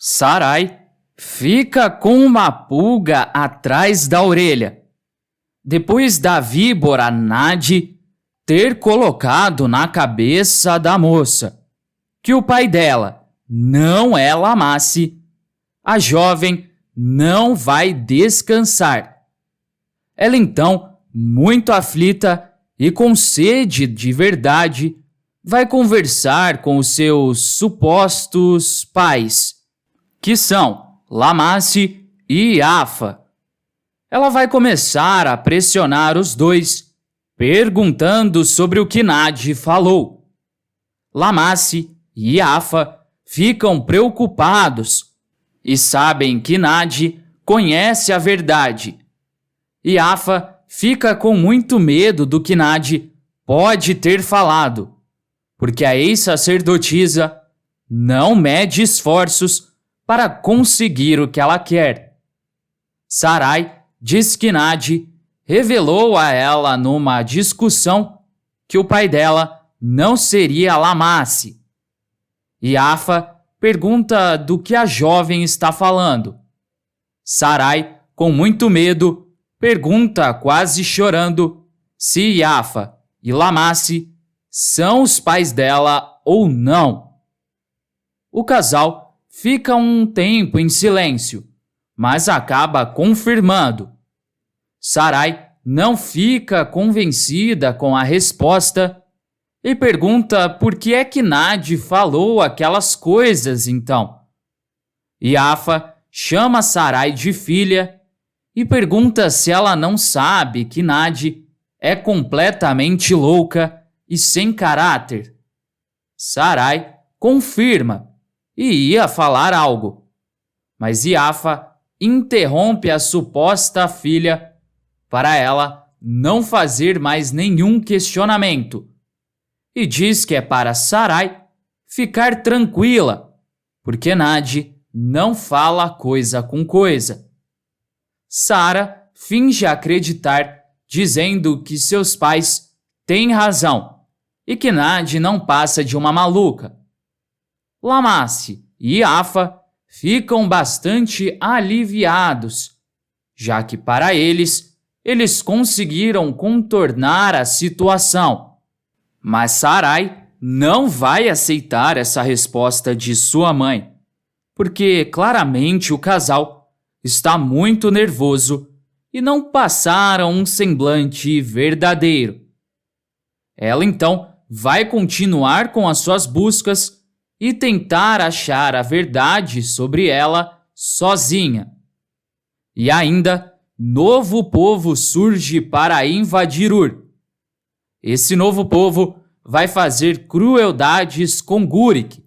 Sarai fica com uma pulga atrás da orelha, depois da víbora Nade ter colocado na cabeça da moça que o pai dela não é Lamasse, a jovem não vai descansar. Ela então, muito aflita e com sede de verdade, vai conversar com os seus supostos pais, que são Lamasse e Iafa. Ela vai começar a pressionar os dois, perguntando sobre o que Nade falou. Lamasse e Iafa ficam preocupados e sabem que Nade conhece a verdade. Iafa fica com muito medo do que Nade pode ter falado, porque a ex-sacerdotisa não mede esforços para conseguir o que ela quer. Sarai diz que Nade revelou a ela numa discussão que o pai dela não seria Lamasse. Iafa pergunta do que a jovem está falando. Sarai, com muito medo, pergunta quase chorando se Iafa e Lamasse são os pais dela ou não. O casal fica um tempo em silêncio, mas acaba confirmando. Sarai não fica convencida com a resposta e pergunta por que é que Nade falou aquelas coisas então. Iafa chama Sarai de filha e pergunta se ela não sabe que Nade é completamente louca e sem caráter. Sarai confirma e ia falar algo, mas Iafa interrompe a suposta filha para ela não fazer mais nenhum questionamento e diz que é para Sarai ficar tranquila, porque Nade não fala coisa com coisa. Sara finge acreditar, dizendo que seus pais têm razão e que Nade não passa de uma maluca. Lamasse e Iafa ficam bastante aliviados, já que para eles conseguiram contornar a situação. Mas Sarai não vai aceitar essa resposta de sua mãe, porque claramente o casal está muito nervoso e não passaram um semblante verdadeiro. Ela então vai continuar com as suas buscas e tentar achar a verdade sobre ela sozinha. E ainda, novo povo surge para invadir Ur. Esse novo povo vai fazer crueldades com Gúrique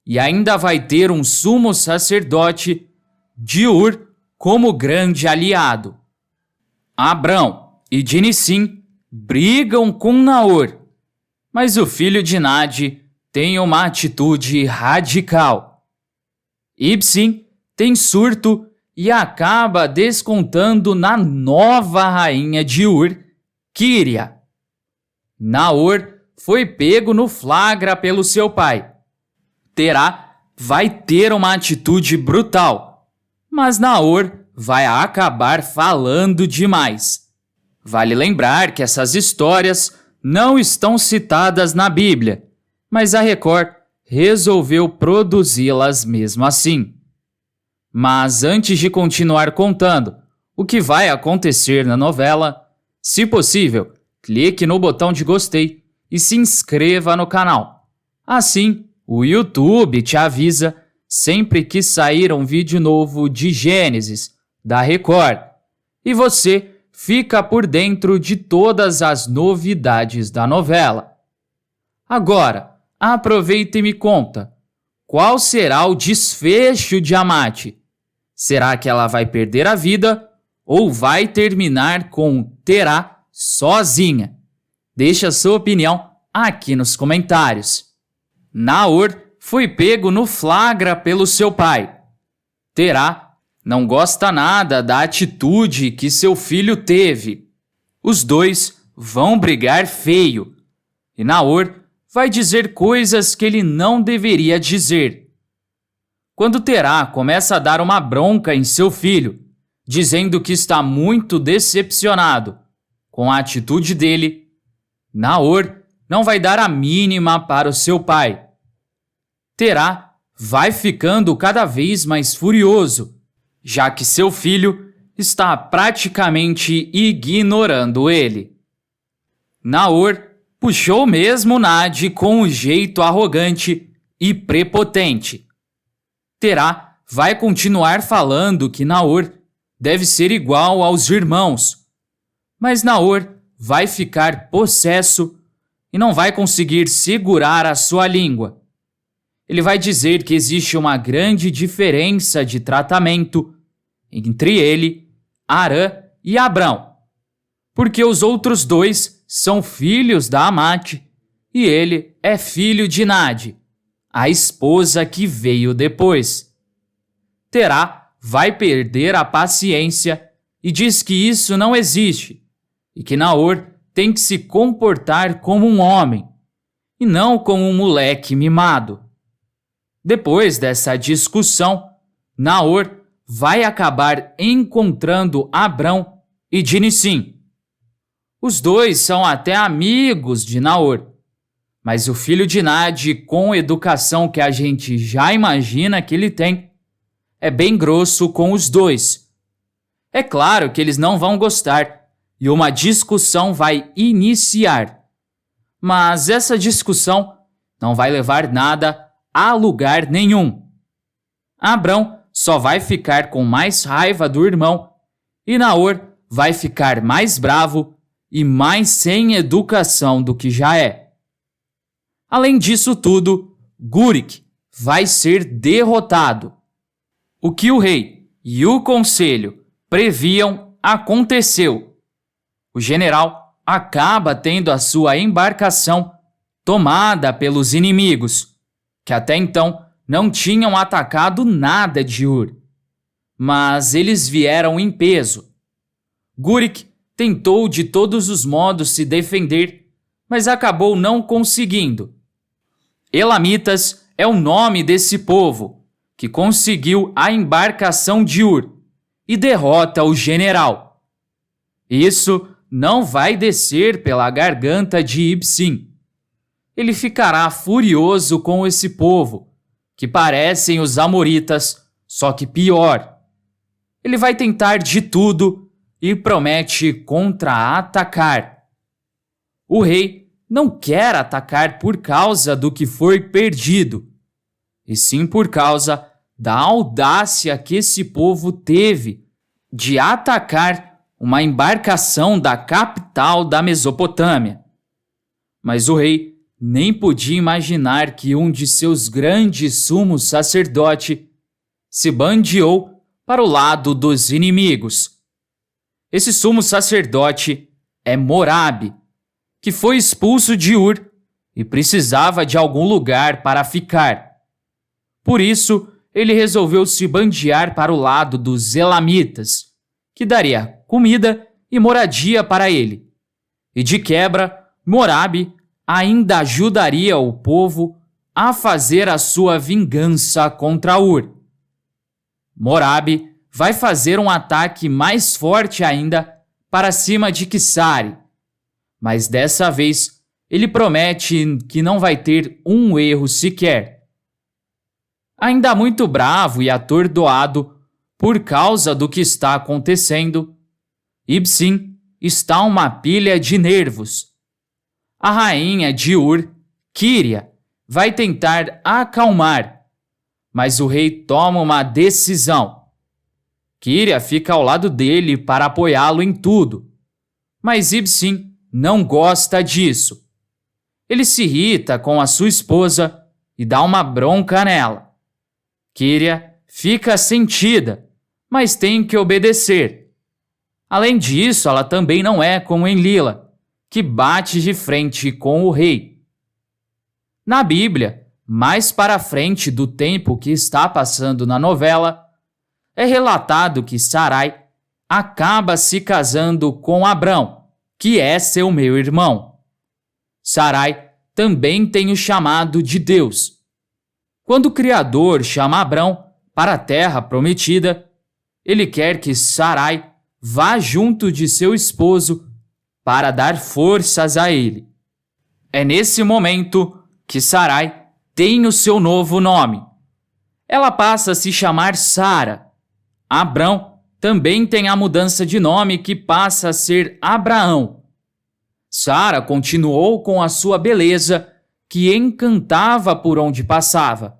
e ainda vai ter um sumo sacerdote de Ur como grande aliado. Abrão e Dinissim brigam com Naor, mas o filho de Nade tem uma atitude radical. Ibsim tem surto e acaba descontando na nova rainha de Ur, Quíria. Naor foi pego no flagra pelo seu pai. Terá vai ter uma atitude brutal, mas Naor vai acabar falando demais. Vale lembrar que essas histórias não estão citadas na Bíblia, mas a Record resolveu produzi-las mesmo assim. Mas antes de continuar contando o que vai acontecer na novela, se possível, clique no botão de gostei e se inscreva no canal. Assim, o YouTube te avisa sempre que sair um vídeo novo de Gênesis, da Record, e você fica por dentro de todas as novidades da novela. Agora, aproveita e me conta, qual será o desfecho de Amate? Será que ela vai perder a vida ou vai terminar com Terá sozinha? Deixe a sua opinião aqui nos comentários. Naor foi pego no flagra pelo seu pai. Terá não gosta nada da atitude que seu filho teve. Os dois vão brigar feio e Naor vai dizer coisas que ele não deveria dizer. Quando Terá começa a dar uma bronca em seu filho, dizendo que está muito decepcionado com a atitude dele, Naor não vai dar a mínima para o seu pai. Terá vai ficando cada vez mais furioso, já que seu filho está praticamente ignorando ele. Naor puxou mesmo Nade com um jeito arrogante e prepotente. Terá vai continuar falando que Naor deve ser igual aos irmãos, mas Naor vai ficar possesso e não vai conseguir segurar a sua língua. Ele vai dizer que existe uma grande diferença de tratamento entre ele, Arã e Abrão, porque os outros dois são filhos da Amate e ele é filho de Nade, a esposa que veio depois. Terá vai perder a paciência e diz que isso não existe e que Naor tem que se comportar como um homem e não como um moleque mimado. Depois dessa discussão, Naor vai acabar encontrando Abrão e Dinissim. Os dois são até amigos de Naor, mas o filho de Nade, com a educação que a gente já imagina que ele tem, é bem grosso com os dois. É claro que eles não vão gostar e uma discussão vai iniciar. Mas essa discussão não vai levar nada a lugar nenhum. Abrão só vai ficar com mais raiva do irmão e Naor vai ficar mais bravo e mais sem educação do que já é. Além disso tudo, Gúrik vai ser derrotado. O que o rei e o conselho previam aconteceu. O general acaba tendo a sua embarcação tomada pelos inimigos, que até então não tinham atacado nada de Ur. Mas eles vieram em peso. Gúrik tentou de todos os modos se defender, mas acabou não conseguindo. Elamitas é o nome desse povo, que conseguiu a embarcação de Ur e derrota o general. Isso não vai descer pela garganta de Ibsim. Ele ficará furioso com esse povo, que parecem os amoritas, só que pior. Ele vai tentar de tudo e promete contra-atacar. O rei não quer atacar por causa do que foi perdido, e sim por causa da audácia que esse povo teve de atacar uma embarcação da capital da Mesopotâmia. Mas o rei nem podia imaginar que um de seus grandes sumos sacerdotes se bandeou para o lado dos inimigos. Esse sumo sacerdote é Morabe, que foi expulso de Ur e precisava de algum lugar para ficar. Por isso, ele resolveu se bandear para o lado dos Elamitas, que daria comida e moradia para ele. E de quebra, Morabe ainda ajudaria o povo a fazer a sua vingança contra Ur. Morabe vai fazer um ataque mais forte ainda para cima de Kissari, mas dessa vez ele promete que não vai ter um erro sequer. Ainda muito bravo e atordoado por causa do que está acontecendo, Ibsim está uma pilha de nervos. A rainha de Ur, Kíria, vai tentar acalmar, mas o rei toma uma decisão. Kíria fica ao lado dele para apoiá-lo em tudo, mas Ibsim não gosta disso. Ele se irrita com a sua esposa e dá uma bronca nela. Kíria fica sentida, mas tem que obedecer. Além disso, ela também não é como Enlila, que bate de frente com o rei. Na Bíblia, mais para frente do tempo que está passando na novela, é relatado que Sarai acaba se casando com Abrão, que é seu meio-irmão. Sarai também tem o chamado de Deus. Quando o Criador chama Abrão, para a terra prometida, ele quer que Sarai vá junto de seu esposo para dar forças a ele. É nesse momento que Sarai tem o seu novo nome. Ela passa a se chamar Sara. Abrão também tem a mudança de nome que passa a ser Abraão. Sara continuou com a sua beleza que encantava por onde passava.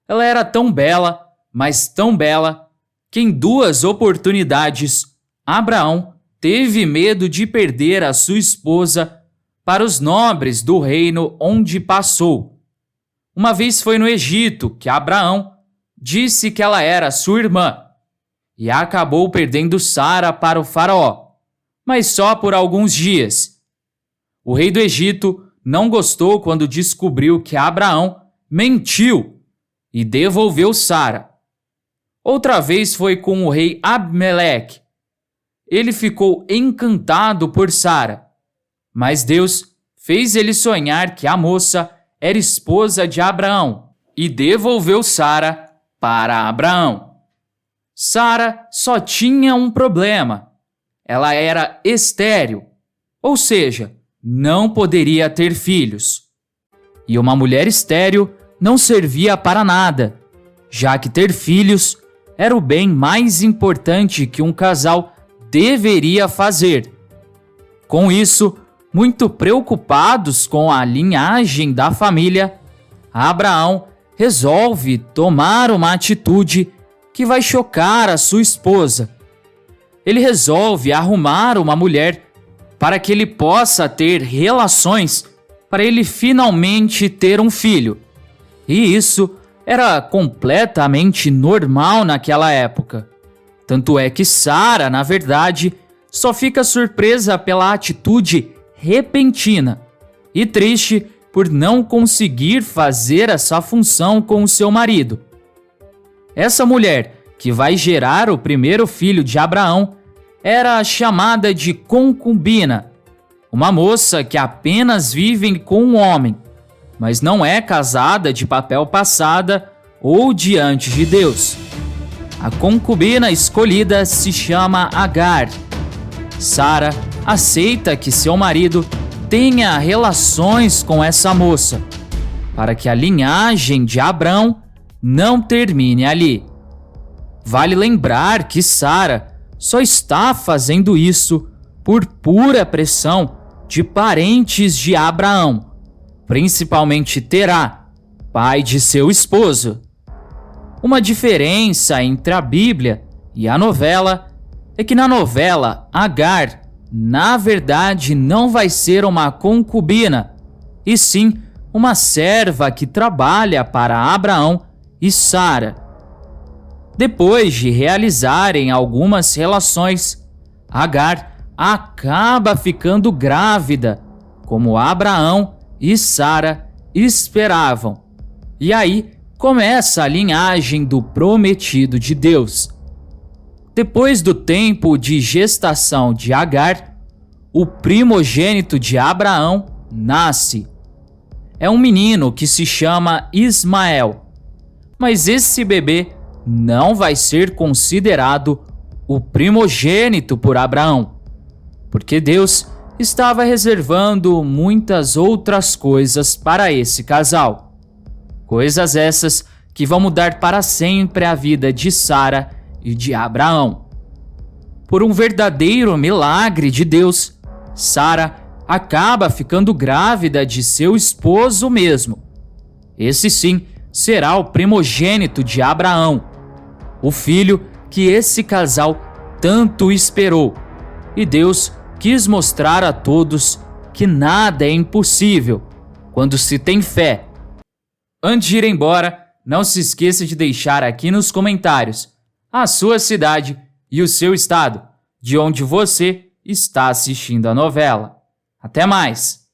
Ela era tão bela, mas tão bela, que em 2 oportunidades Abraão teve medo de perder a sua esposa para os nobres do reino onde passou. Uma vez foi no Egito que Abraão disse que ela era sua irmã e acabou perdendo Sara para o faraó, mas só por alguns dias. O rei do Egito não gostou quando descobriu que Abraão mentiu e devolveu Sara. Outra vez foi com o rei Abimeleque. Ele ficou encantado por Sara, mas Deus fez ele sonhar que a moça era esposa de Abraão e devolveu Sara para Abraão. Sara só tinha um problema. Ela era estéril, ou seja, não poderia ter filhos. E uma mulher estéril não servia para nada, já que ter filhos era o bem mais importante que um casal deveria fazer. Com isso, muito preocupados com a linhagem da família, Abraão resolve tomar uma atitude que vai chocar a sua esposa. Ele resolve arrumar uma mulher para que ele possa ter relações, para ele finalmente ter um filho. E isso era completamente normal naquela época. Tanto é que Sara, na verdade, só fica surpresa pela atitude repentina e triste por não conseguir fazer essa função com o seu marido. Essa mulher, que vai gerar o primeiro filho de Abraão, era chamada de concubina, uma moça que apenas vive com um homem, mas não é casada de papel passada ou diante de Deus. A concubina escolhida se chama Agar. Sara aceita que seu marido tenha relações com essa moça, para que a linhagem de Abrão não termine ali. Vale lembrar que Sara só está fazendo isso por pura pressão de parentes de Abraão, principalmente Terá, pai de seu esposo. Uma diferença entre a Bíblia e a novela é que na novela Agar, na verdade, não vai ser uma concubina, e sim uma serva que trabalha para Abraão e Sara. Depois de realizarem algumas relações, Agar acaba ficando grávida, como Abraão e Sara esperavam. E aí começa a linhagem do prometido de Deus. Depois do tempo de gestação de Agar, o primogênito de Abraão nasce. É um menino que se chama Ismael. Mas esse bebê não vai ser considerado o primogênito por Abraão, porque Deus estava reservando muitas outras coisas para esse casal. Coisas essas que vão mudar para sempre a vida de Sara e de Abraão. Por um verdadeiro milagre de Deus, Sara acaba ficando grávida de seu esposo mesmo. Esse sim será o primogênito de Abraão, o filho que esse casal tanto esperou. E Deus quis mostrar a todos que nada é impossível quando se tem fé. Antes de ir embora, não se esqueça de deixar aqui nos comentários a sua cidade e o seu estado, de onde você está assistindo a novela. Até mais!